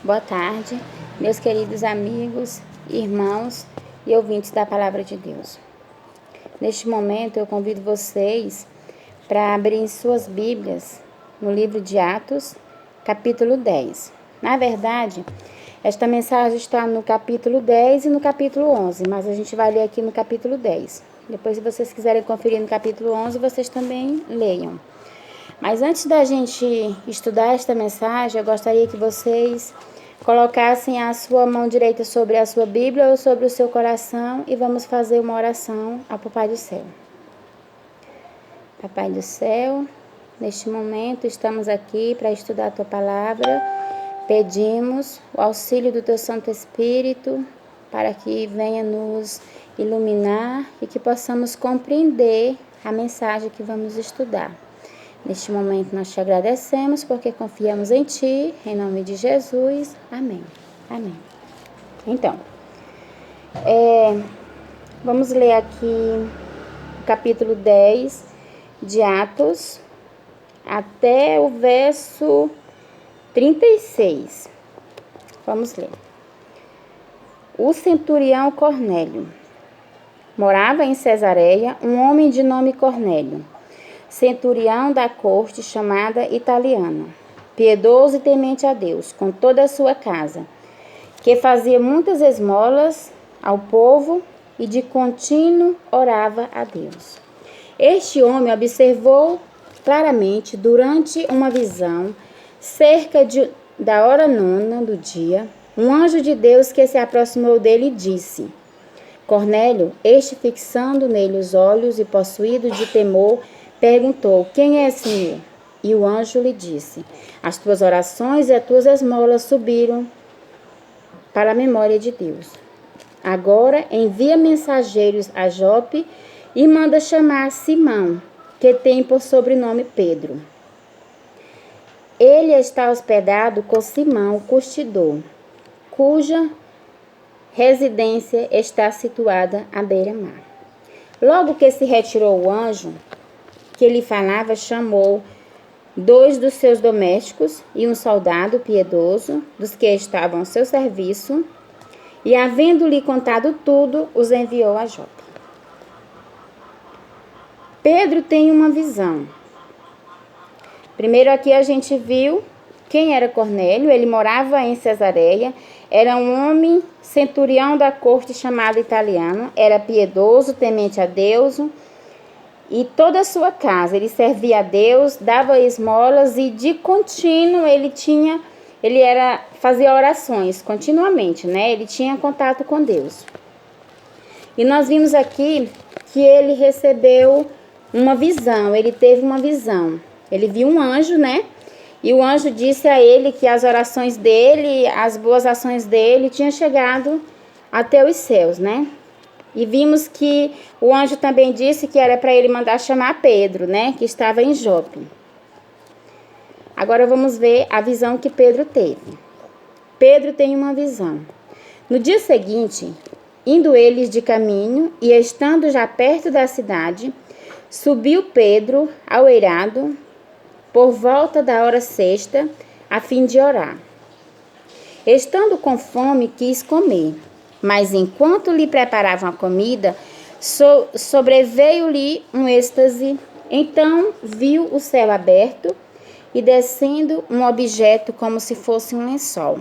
Boa tarde, meus queridos amigos, irmãos e ouvintes da Palavra de Deus. Neste momento, eu convido vocês para abrirem suas Bíblias no livro de Atos, capítulo 10. Na verdade, esta mensagem está no capítulo 10 e no capítulo 11, mas a gente vai ler aqui no capítulo 10. Depois, se vocês quiserem conferir no capítulo 11, vocês também leiam. Mas antes da gente estudar esta mensagem, eu gostaria que vocês colocassem a sua mão direita sobre a sua Bíblia ou sobre o seu coração e vamos fazer uma oração ao Papai do Céu. Papai do Céu, neste momento estamos aqui para estudar a Tua Palavra. Pedimos o auxílio do Teu Santo Espírito para que venha nos iluminar e que possamos compreender a mensagem que vamos estudar. Neste momento nós te agradecemos porque confiamos em Ti, em nome de Jesus. Amém. Amém. Então, vamos ler aqui o capítulo 10 de Atos até o verso 36. Vamos ler. O centurião Cornélio. Morava em Cesareia um homem de nome Cornélio, centurião da corte chamada italiana, piedoso e temente a Deus, com toda a sua casa, que fazia muitas esmolas ao povo e de contínuo orava a Deus. Este homem observou claramente durante uma visão, cerca da hora 9 do dia, um anjo de Deus que se aproximou dele e disse: Cornélio. Este, fixando nele os olhos e possuído de temor, perguntou: Quem é, Senhor? E o anjo lhe disse: As tuas orações e as tuas esmolas subiram para a memória de Deus. Agora envia mensageiros a Jope e manda chamar Simão, que tem por sobrenome Pedro. Ele está hospedado com Simão, o curtidor, cuja residência está situada à beira-mar. Logo que se retirou o anjo que lhe falava, chamou 2 dos seus domésticos e um soldado piedoso dos que estavam ao seu serviço, e, havendo-lhe contado tudo, os enviou a Jope. Pedro tem uma visão. Primeiro aqui a gente viu quem era Cornélio. Ele morava em Cesareia, era um homem centurião da corte chamado italiano, era piedoso, temente a Deus, e toda a sua casa, ele servia a Deus, dava esmolas e de contínuo fazia orações continuamente, né? Ele tinha contato com Deus. E nós vimos aqui que ele recebeu uma visão, ele teve uma visão. Ele viu um anjo, né? E o anjo disse a ele que as orações dele, as boas ações dele tinham chegado até os céus, né? E vimos que o anjo também disse que era para ele mandar chamar Pedro, né? Que estava em Jope. Agora vamos ver a visão que Pedro teve. Pedro tem uma visão. No dia seguinte, indo eles de caminho e estando já perto da cidade, subiu Pedro ao eirado por volta da hora 6, a fim de orar. Estando com fome, quis comer. Mas enquanto lhe preparavam a comida, sobreveio-lhe um êxtase. Então viu o céu aberto e descendo um objeto como se fosse um lençol,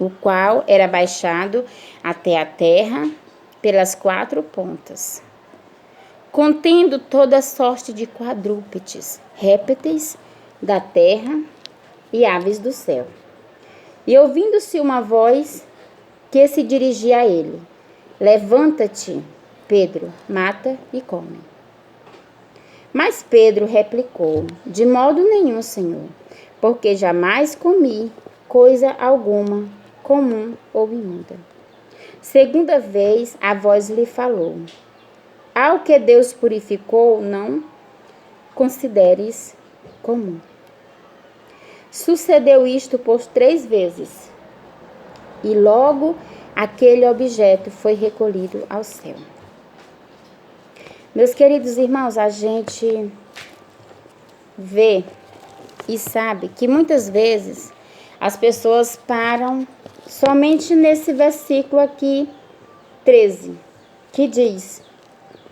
o qual era baixado até a terra pelas 4 pontas, contendo toda sorte de quadrúpedes, répteis da terra e aves do céu. E ouvindo-se uma voz que se dirigia a ele: Levanta-te, Pedro, mata e come. Mas Pedro replicou: De modo nenhum, Senhor, porque jamais comi coisa alguma comum ou imunda. Segunda vez a voz lhe falou: Ao que Deus purificou, não consideres comum. Sucedeu isto por 3 vezes, e logo aquele objeto foi recolhido ao céu. Meus queridos irmãos, a gente vê e sabe que muitas vezes as pessoas param somente nesse versículo aqui, 13, que diz: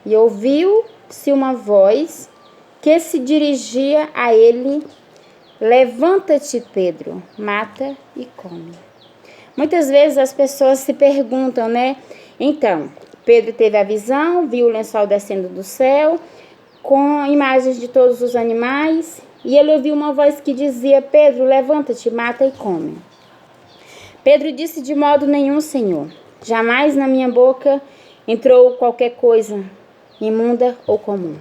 e ouviu-se uma voz que se dirigia a ele: levanta-te, Pedro, mata e come. Muitas vezes as pessoas se perguntam, né? Então, Pedro teve a visão, viu o lençol descendo do céu, com imagens de todos os animais, e ele ouviu uma voz que dizia: Pedro, levanta-te, mata e come. Pedro disse: de modo nenhum, Senhor, jamais na minha boca entrou qualquer coisa imunda ou comum.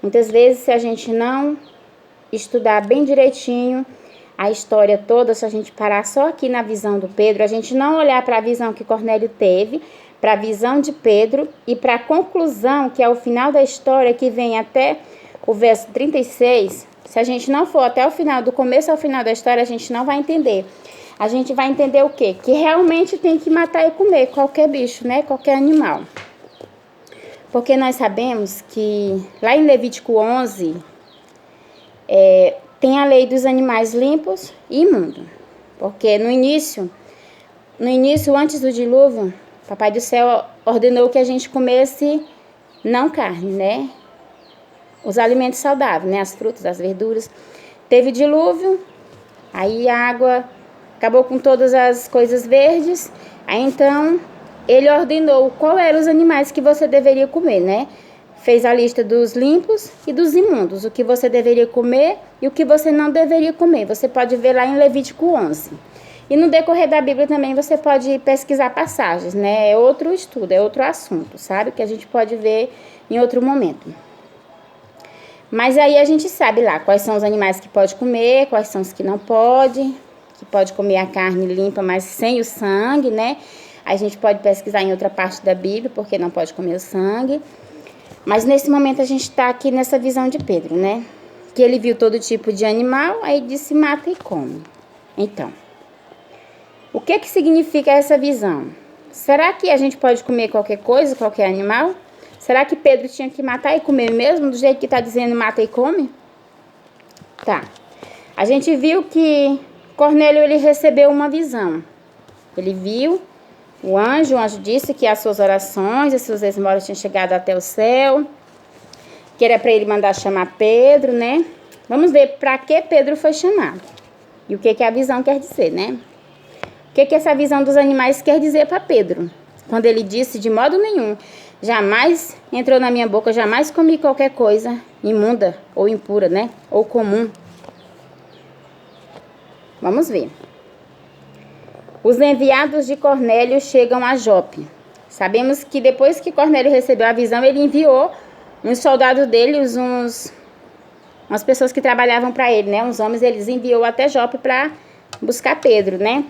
Muitas vezes, se a gente não estudar bem direitinho a história toda, se a gente parar só aqui na visão do Pedro, a gente não olhar para a visão que Cornélio teve, para a visão de Pedro e para a conclusão, que é o final da história, que vem até o verso 36, se a gente não for até o final, do começo ao final da história, a gente não vai entender. A gente vai entender o quê? Que realmente tem que matar e comer qualquer bicho, né? Qualquer animal. Porque nós sabemos que lá em Levítico 11, tem a lei dos animais limpos e imundos. Porque no início, antes do dilúvio, Papai do Céu ordenou que a gente comesse não carne, né? Os alimentos saudáveis, né? As frutas, as verduras. Teve dilúvio, aí a água acabou com todas as coisas verdes. Aí então ele ordenou qual eram os animais que você deveria comer, né? Fez a lista dos limpos e dos imundos, o que você deveria comer e o que você não deveria comer. Você pode ver lá em Levítico 11. E no decorrer da Bíblia também você pode pesquisar passagens, né? É outro estudo, é outro assunto, sabe? Que a gente pode ver em outro momento. Mas aí a gente sabe lá quais são os animais que pode comer, quais são os que não pode, que pode comer a carne limpa, mas sem o sangue, né? A gente pode pesquisar em outra parte da Bíblia, porque não pode comer o sangue. Mas nesse momento a gente está aqui nessa visão de Pedro, né? Que ele viu todo tipo de animal, aí disse: mata e come. Então, o que significa essa visão? Será que a gente pode comer qualquer coisa, qualquer animal? Será que Pedro tinha que matar e comer mesmo, do jeito que está dizendo mata e come? Tá. A gente viu que Cornélio, ele recebeu uma visão. Ele viu o anjo disse que as suas orações, as suas esmolas tinham chegado até o céu, que era para ele mandar chamar Pedro, né? Vamos ver para que Pedro foi chamado e o que a visão quer dizer, né? O que essa visão dos animais quer dizer para Pedro? Quando ele disse: de modo nenhum, jamais entrou na minha boca, jamais comi qualquer coisa imunda ou impura, né? Ou comum. Vamos ver. Os enviados de Cornélio chegam a Jope. Sabemos que depois que Cornélio recebeu a visão, ele enviou uns soldados dele, umas pessoas que trabalhavam para ele, né? Uns homens, eles enviou até Jope para buscar Pedro, né?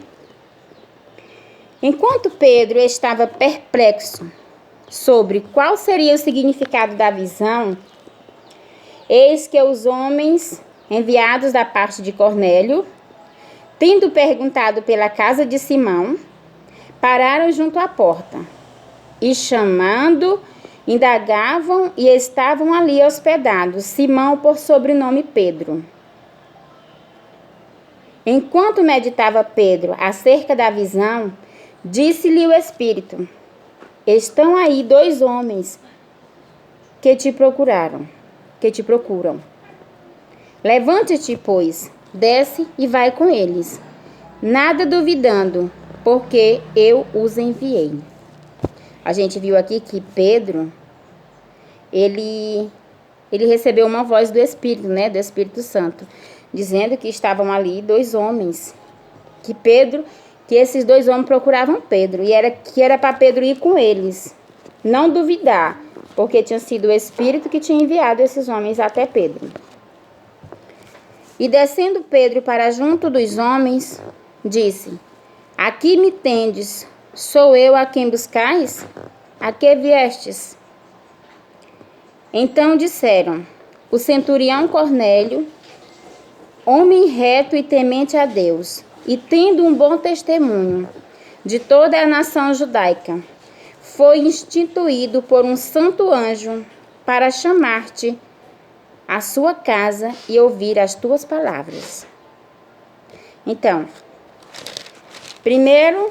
Enquanto Pedro estava perplexo sobre qual seria o significado da visão, eis que os homens enviados da parte de Cornélio, tendo perguntado pela casa de Simão, pararam junto à porta e, chamando, indagavam e estavam ali hospedados Simão, por sobrenome Pedro. Enquanto meditava Pedro acerca da visão, disse-lhe o Espírito: estão aí 2 homens que te procuram. Levante-te, pois, desce e vai com eles, nada duvidando, porque eu os enviei. A gente viu aqui que Pedro, ele recebeu uma voz do Espírito, né, do Espírito Santo, dizendo que estavam ali 2 homens, que esses 2 homens procuravam Pedro, e era para Pedro ir com eles, não duvidar, porque tinha sido o Espírito que tinha enviado esses homens até Pedro. E descendo Pedro para junto dos homens, disse: aqui me tendes, sou eu a quem buscais? A que viestes? Então disseram: o centurião Cornélio, homem reto e temente a Deus, e tendo um bom testemunho de toda a nação judaica, foi instituído por um santo anjo para chamar-te à sua casa e ouvir as tuas palavras. Então, primeiro,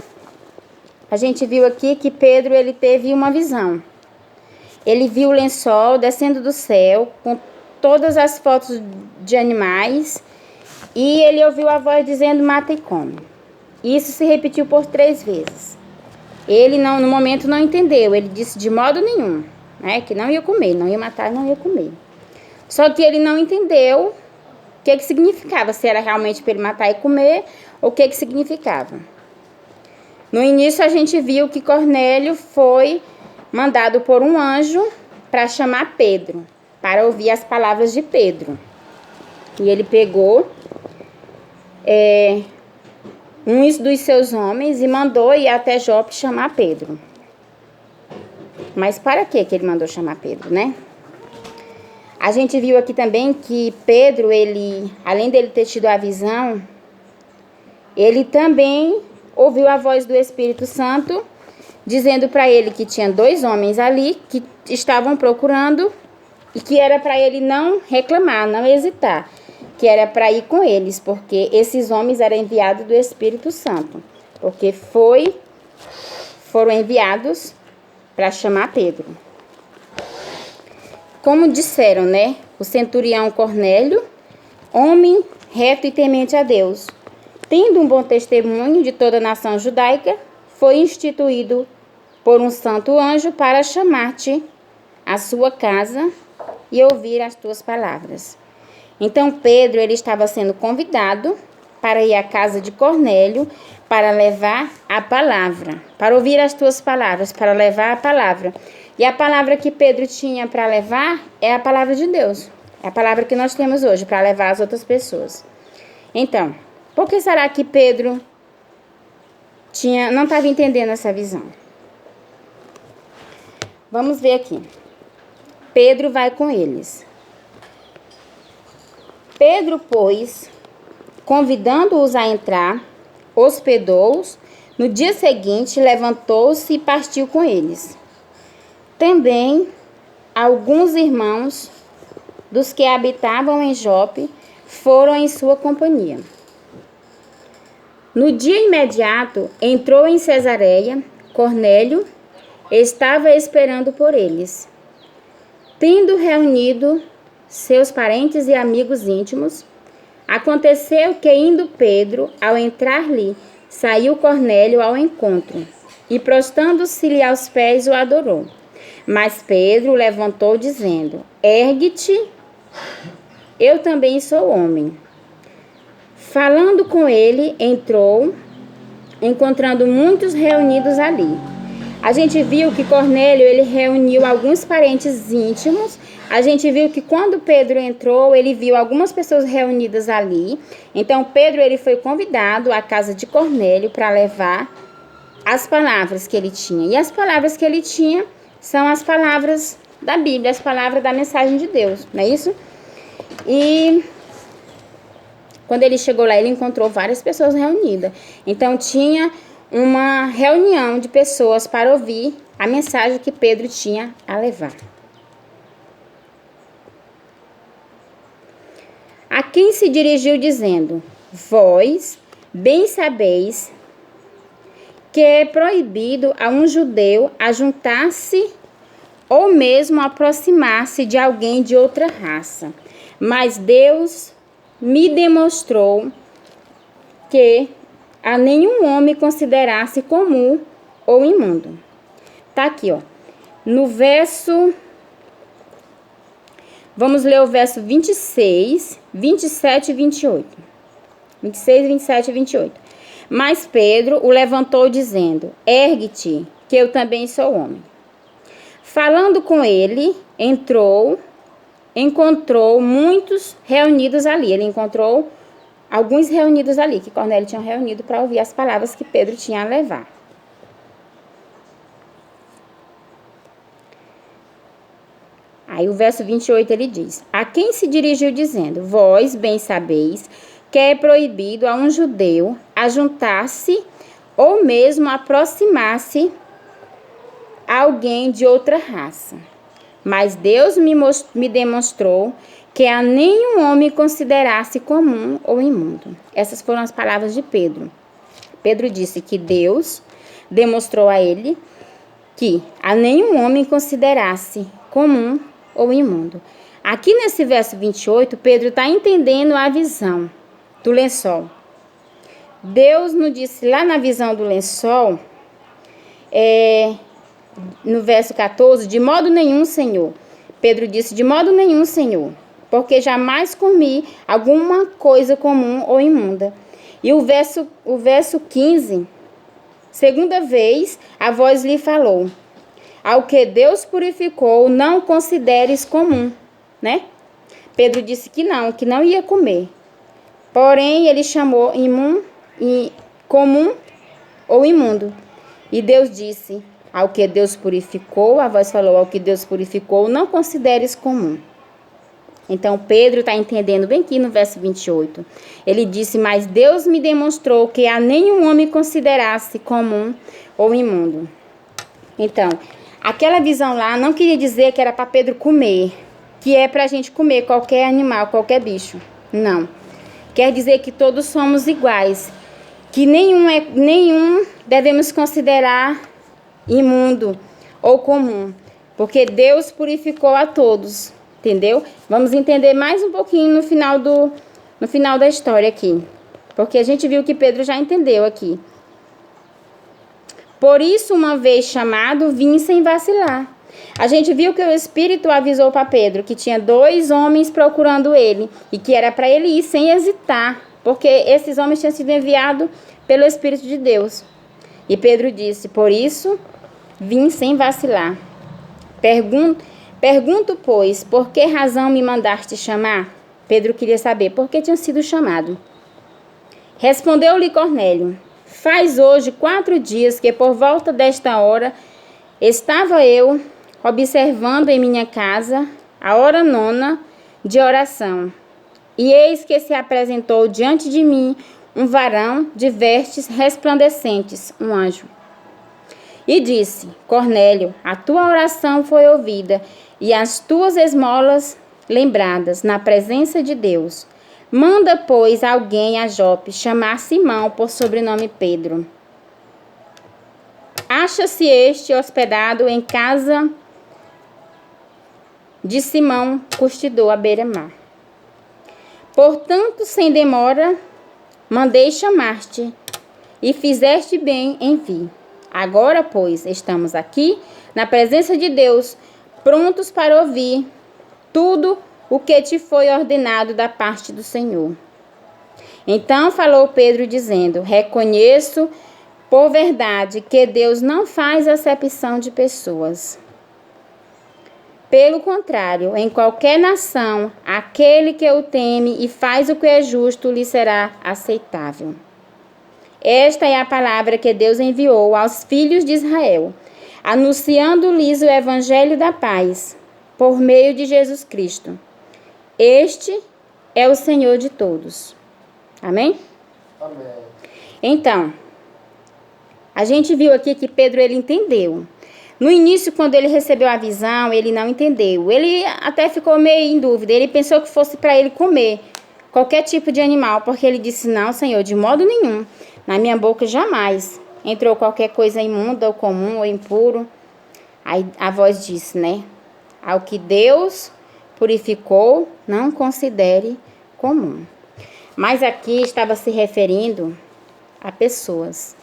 a gente viu aqui que Pedro, ele teve uma visão. Ele viu o lençol descendo do céu, com todas as fotos de animais, e ele ouviu a voz dizendo, mata e come. Isso se repetiu por 3 vezes. Ele, não, no momento, não entendeu. Ele disse de modo nenhum, né, que não ia comer, não ia matar, não ia comer. Só que ele não entendeu o que significava, se era realmente para ele matar e comer, ou o que significava. No início, a gente viu que Cornélio foi mandado por um anjo para chamar Pedro, para ouvir as palavras de Pedro. E ele pegou uns dos seus homens e mandou ir até Jope chamar Pedro. Mas para que ele mandou chamar Pedro, né? A gente viu aqui também que Pedro, ele, além dele ter tido a visão, ele também ouviu a voz do Espírito Santo, dizendo para ele que tinha 2 homens ali que estavam procurando e que era para ele não reclamar, não hesitar, que era para ir com eles, porque esses homens eram enviados do Espírito Santo, porque foram enviados para chamar Pedro. Como disseram, né? O centurião Cornélio, homem reto e temente a Deus, tendo um bom testemunho de toda a nação judaica, foi instituído por um santo anjo para chamar-te à sua casa e ouvir as tuas palavras. Então Pedro, ele estava sendo convidado para ir à casa de Cornélio para levar a palavra, para ouvir as tuas palavras, para levar a palavra. E a palavra que Pedro tinha para levar é a palavra de Deus. É a palavra que nós temos hoje para levar às outras pessoas. Então, por que será que Pedro não estava entendendo essa visão? Vamos ver aqui. Pedro vai com eles. Pedro, pois, convidando-os a entrar, hospedou-os. No dia seguinte, levantou-se e partiu com eles. Também alguns irmãos dos que habitavam em Jope foram em sua companhia. No dia imediato, entrou em Cesareia, Cornélio estava esperando por eles. Tendo reunido seus parentes e amigos íntimos, aconteceu que, indo Pedro, ao entrar-lhe, saiu Cornélio ao encontro, e prostrando-se-lhe aos pés, o adorou. Mas Pedro o levantou, dizendo, ergue-te, eu também sou homem. Falando com ele, entrou, encontrando muitos reunidos ali. A gente viu que Cornélio, ele reuniu alguns parentes íntimos. A gente viu que quando Pedro entrou, ele viu algumas pessoas reunidas ali. Então, Pedro, ele foi convidado à casa de Cornélio para levar as palavras que ele tinha. E as palavras que ele tinha são as palavras da Bíblia, as palavras da mensagem de Deus, não é isso? E quando ele chegou lá, ele encontrou várias pessoas reunidas. Então, tinha uma reunião de pessoas para ouvir a mensagem que Pedro tinha a levar. A quem se dirigiu dizendo, vós bem sabeis que é proibido a um judeu ajuntar-se ou mesmo aproximar-se de alguém de outra raça. Mas Deus me demonstrou que a nenhum homem considerasse comum ou imundo. Tá aqui, ó. No verso... Vamos ler o verso 26, 27 e 28. 26, 27 e 28. Mas Pedro o levantou dizendo, ergue-te, que eu também sou homem. Falando com ele, encontrou muitos reunidos ali. Ele encontrou alguns reunidos ali, que Cornélio tinha reunido para ouvir as palavras que Pedro tinha a levar. Aí o verso 28 ele diz, a quem se dirigiu dizendo, vós bem sabeis que é proibido a um judeu ajuntar-se ou mesmo aproximar-se a alguém de outra raça. Mas Deus me demonstrou que a nenhum homem considerasse comum ou imundo. Essas foram as palavras de Pedro. Pedro disse que Deus demonstrou a ele que a nenhum homem considerasse comum ou imundo. Aqui nesse verso 28, Pedro está entendendo a visão do lençol. Deus nos disse lá na visão do lençol, no verso 14, de modo nenhum, Senhor. Pedro disse, de modo nenhum, Senhor, porque jamais comi alguma coisa comum ou imunda. E o verso 15, segunda vez, a voz lhe falou, ao que Deus purificou, não consideres comum, né? Pedro disse que não ia comer. Porém, ele chamou comum ou imundo. E Deus disse, ao que Deus purificou, a voz falou, ao que Deus purificou, não consideres comum. Então, Pedro está entendendo bem aqui no verso 28. Ele disse, mas Deus me demonstrou que a nenhum homem considerasse comum ou imundo. Então, aquela visão lá não queria dizer que era para Pedro comer, que é para a gente comer qualquer animal, qualquer bicho. Não. Quer dizer que todos somos iguais, que nenhum devemos considerar imundo ou comum, porque Deus purificou a todos. Entendeu? Vamos entender mais um pouquinho no final da história aqui. Porque a gente viu que Pedro já entendeu aqui. Por isso, uma vez chamado, vim sem vacilar. A gente viu que o Espírito avisou para Pedro que tinha 2 homens procurando ele. E que era para ele ir sem hesitar. Porque esses homens tinham sido enviados pelo Espírito de Deus. E Pedro disse, por isso, vim sem vacilar. Pergunto, pois, por que razão me mandaste chamar? Pedro queria saber por que tinha sido chamado. Respondeu-lhe Cornélio, faz hoje 4 dias que por volta desta hora estava eu observando em minha casa a hora 9 de oração. E eis que se apresentou diante de mim um varão de vestes resplandecentes, um anjo. E disse, Cornélio, a tua oração foi ouvida e as tuas esmolas lembradas na presença de Deus. Manda, pois, alguém a Jope chamar Simão por sobrenome Pedro. Acha-se este hospedado em casa de Simão, curtidor à beira-mar. Portanto, sem demora, mandei chamar-te e fizeste bem em vir. Agora, pois, estamos aqui na presença de Deus, prontos para ouvir tudo o que te foi ordenado da parte do Senhor. Então falou Pedro dizendo, reconheço por verdade que Deus não faz acepção de pessoas. Pelo contrário, em qualquer nação, aquele que o teme e faz o que é justo lhe será aceitável. Esta é a palavra que Deus enviou aos filhos de Israel, anunciando-lhes o evangelho da paz, por meio de Jesus Cristo. Este é o Senhor de todos. Amém? Amém. Então, a gente viu aqui que Pedro, ele entendeu. No início, quando ele recebeu a visão, ele não entendeu. Ele até ficou meio em dúvida. Ele pensou que fosse para ele comer qualquer tipo de animal, porque ele disse, não, Senhor, de modo nenhum. Na minha boca jamais entrou qualquer coisa imunda ou comum ou impuro. Aí a voz disse, né? Ao que Deus purificou, não considere comum. Mas aqui estava se referindo a pessoas.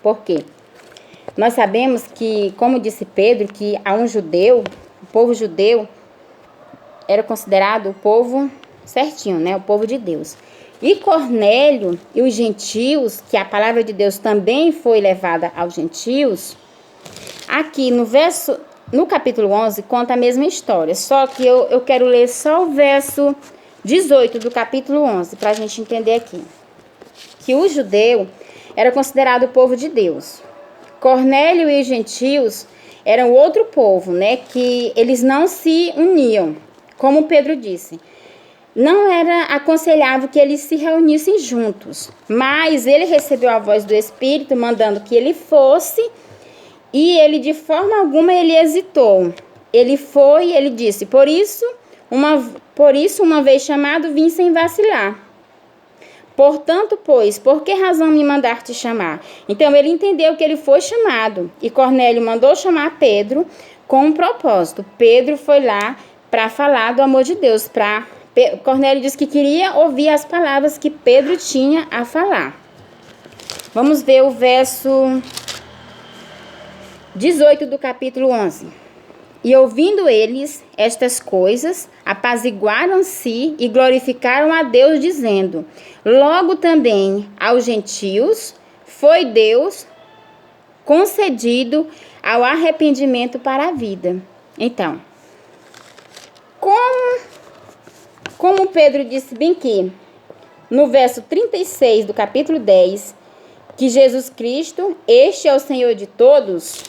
Por quê? Nós sabemos que, como disse Pedro, que a um judeu, o povo judeu era considerado o povo certinho, né? O povo de Deus. E Cornélio e os gentios, que a palavra de Deus também foi levada aos gentios, aqui no capítulo 11 conta a mesma história, só que eu quero ler só o verso 18 do capítulo 11, para a gente entender aqui. Que o judeu era considerado o povo de Deus. Cornélio e os gentios eram outro povo, né? Que eles não se uniam, como Pedro disse. Não era aconselhável que eles se reunissem juntos, mas ele recebeu a voz do Espírito mandando que ele fosse, e ele de forma alguma ele hesitou. Ele foi, ele disse, por isso, Por isso, uma vez chamado, vim sem vacilar. Portanto, pois, por que razão me mandaste chamar? Então, ele entendeu que ele foi chamado. E Cornélio mandou chamar Pedro com um propósito. Pedro foi lá para falar do amor de Deus. Cornélio disse que queria ouvir as palavras que Pedro tinha a falar. Vamos ver o verso 18 do capítulo 11. E ouvindo eles estas coisas, apaziguaram-se e glorificaram a Deus, dizendo: logo também aos gentios foi Deus concedido ao arrependimento para a vida. Então, como Pedro disse bem que, no verso 36 do capítulo 10, que Jesus Cristo, este é o Senhor de todos,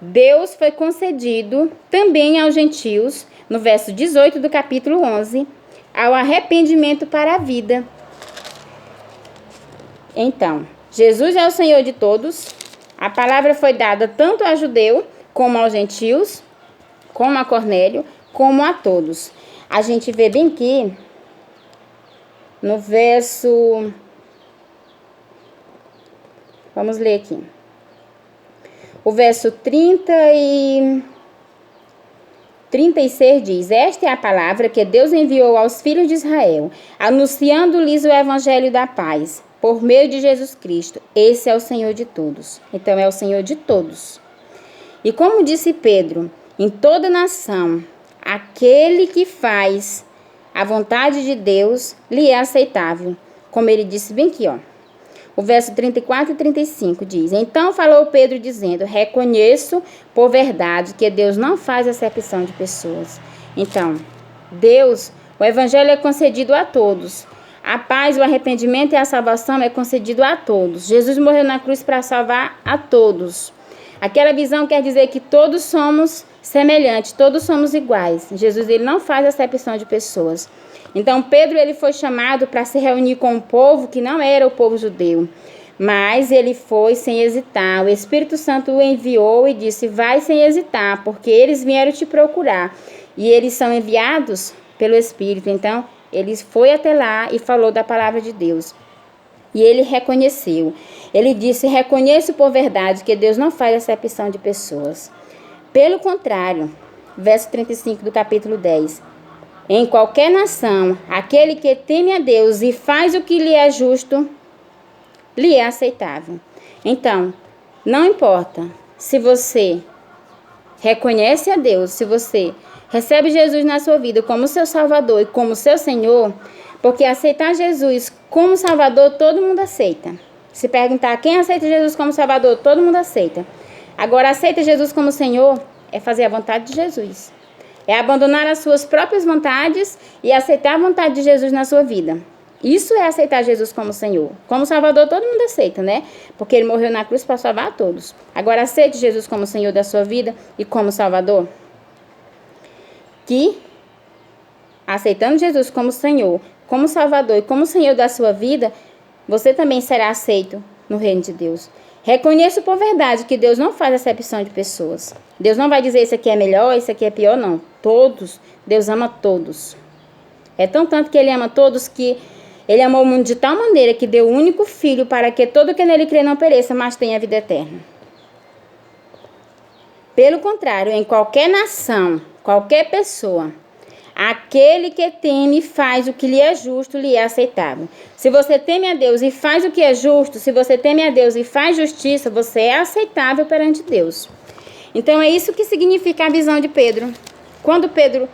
Deus foi concedido também aos gentios, no verso 18 do capítulo 11, ao arrependimento para a vida. Então, Jesus é o Senhor de todos, a palavra foi dada tanto a judeu, como aos gentios, como a Cornélio, como a todos. A gente vê bem aqui, no verso... Vamos ler aqui. O verso 36 diz: esta é a palavra que Deus enviou aos filhos de Israel, anunciando-lhes o evangelho da paz, por meio de Jesus Cristo. Esse é o Senhor de todos. Então, é o Senhor de todos. E como disse Pedro, em toda nação, aquele que faz a vontade de Deus lhe é aceitável. Como ele disse bem aqui, ó. O verso 34 e 35 diz: então falou Pedro dizendo: reconheço por verdade que Deus não faz acepção de pessoas. Então, o evangelho é concedido a todos. A paz, o arrependimento e a salvação é concedido a todos. Jesus morreu na cruz para salvar a todos. Aquela visão quer dizer que todos somos semelhantes, todos somos iguais. Jesus, ele não faz acepção de pessoas. Então, Pedro, ele foi chamado para se reunir com um povo que não era o povo judeu, mas ele foi sem hesitar. O Espírito Santo o enviou e disse: vai sem hesitar, porque eles vieram te procurar. E eles são enviados pelo Espírito. Então, ele foi até lá e falou da palavra de Deus. E ele reconheceu. Ele disse: reconheço por verdade que Deus não faz acepção de pessoas. Pelo contrário, verso 35 do capítulo 10. Em qualquer nação, aquele que teme a Deus e faz o que lhe é justo, lhe é aceitável. Então, não importa se você reconhece a Deus, se você recebe Jesus na sua vida como seu Salvador e como seu Senhor, porque aceitar Jesus como Salvador, todo mundo aceita. Se perguntar quem aceita Jesus como Salvador, todo mundo aceita. Agora, aceita Jesus como Senhor é fazer a vontade de Jesus. É abandonar as suas próprias vontades e aceitar a vontade de Jesus na sua vida. Isso é aceitar Jesus como Senhor. Como Salvador, todo mundo aceita, né? Porque ele morreu na cruz para salvar a todos. Agora, aceite Jesus como Senhor da sua vida e como Salvador. Que, aceitando Jesus como Senhor, como Salvador e como Senhor da sua vida, você também será aceito no reino de Deus. Reconheço por verdade que Deus não faz acepção de pessoas. Deus não vai dizer isso aqui é melhor, isso aqui é pior, não. Todos, Deus ama todos. É tanto que ele ama todos que ele amou o mundo de tal maneira que deu o único filho para que todo que nele crê não pereça, mas tenha a vida eterna. Pelo contrário, em qualquer nação, qualquer pessoa, aquele que teme e faz o que lhe é justo, lhe é aceitável. Se você teme a Deus e faz o que é justo, se você teme a Deus e faz justiça, você é aceitável perante Deus. Então, é isso que significa a visão de Pedro. Quando Pedro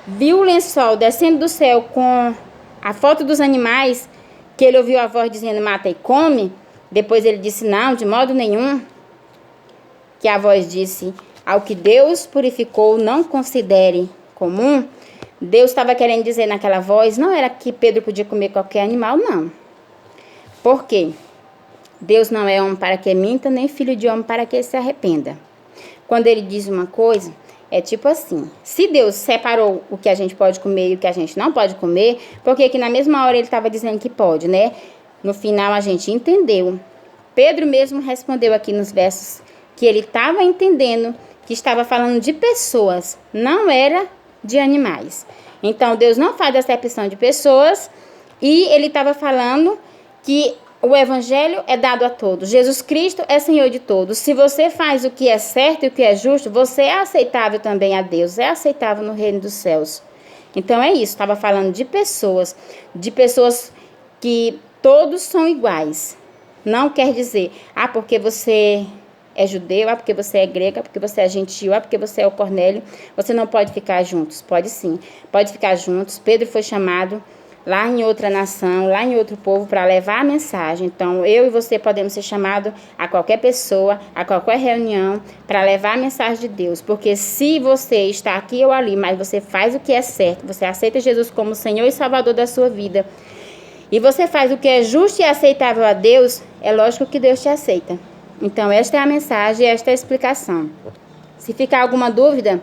viu o lençol descendo do céu com a foto dos animais, que ele ouviu a voz dizendo: mata e come, depois ele disse: não, de modo nenhum. Que a voz disse: ao que Deus purificou, não considere comum. Deus estava querendo dizer naquela voz, não era que Pedro podia comer qualquer animal, não. Por quê? Deus não é homem para que minta, nem filho de homem para que se arrependa. Quando ele diz uma coisa, é tipo assim: se Deus separou o que a gente pode comer e o que a gente não pode comer, porque que na mesma hora ele estava dizendo que pode, né? No final a gente entendeu. Pedro mesmo respondeu aqui nos versos que ele estava entendendo que estava falando de pessoas, não era de animais. Então, Deus não faz acepção de pessoas e ele estava falando que o evangelho é dado a todos. Jesus Cristo é Senhor de todos. Se você faz o que é certo e o que é justo, você é aceitável também a Deus, é aceitável no reino dos céus. Então é isso, estava falando de pessoas que todos são iguais. Não quer dizer, porque você é judeu, porque você é grega, porque você é gentil, porque você é o Cornélio, você não pode ficar juntos. Pode sim, pode ficar juntos. Pedro foi chamado lá em outra nação, lá em outro povo, para levar a mensagem. Então, eu e você podemos ser chamados a qualquer pessoa, a qualquer reunião, para levar a mensagem de Deus. Porque se você está aqui ou ali, mas você faz o que é certo, você aceita Jesus como Senhor e Salvador da sua vida, e você faz o que é justo e aceitável a Deus, é lógico que Deus te aceita. Então, esta é a mensagem, esta é a explicação. Se ficar alguma dúvida,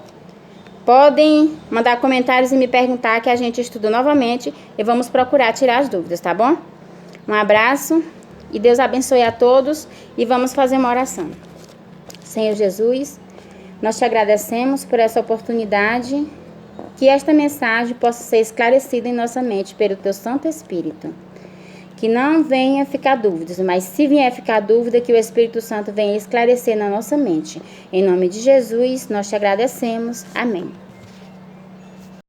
podem mandar comentários e me perguntar que a gente estuda novamente e vamos procurar tirar as dúvidas, tá bom? Um abraço e Deus abençoe a todos e vamos fazer uma oração. Senhor Jesus, nós te agradecemos por essa oportunidade, que esta mensagem possa ser esclarecida em nossa mente pelo teu Santo Espírito. Que não venha ficar dúvidas, mas se vier ficar dúvida, que o Espírito Santo venha esclarecer na nossa mente. Em nome de Jesus, nós te agradecemos. Amém.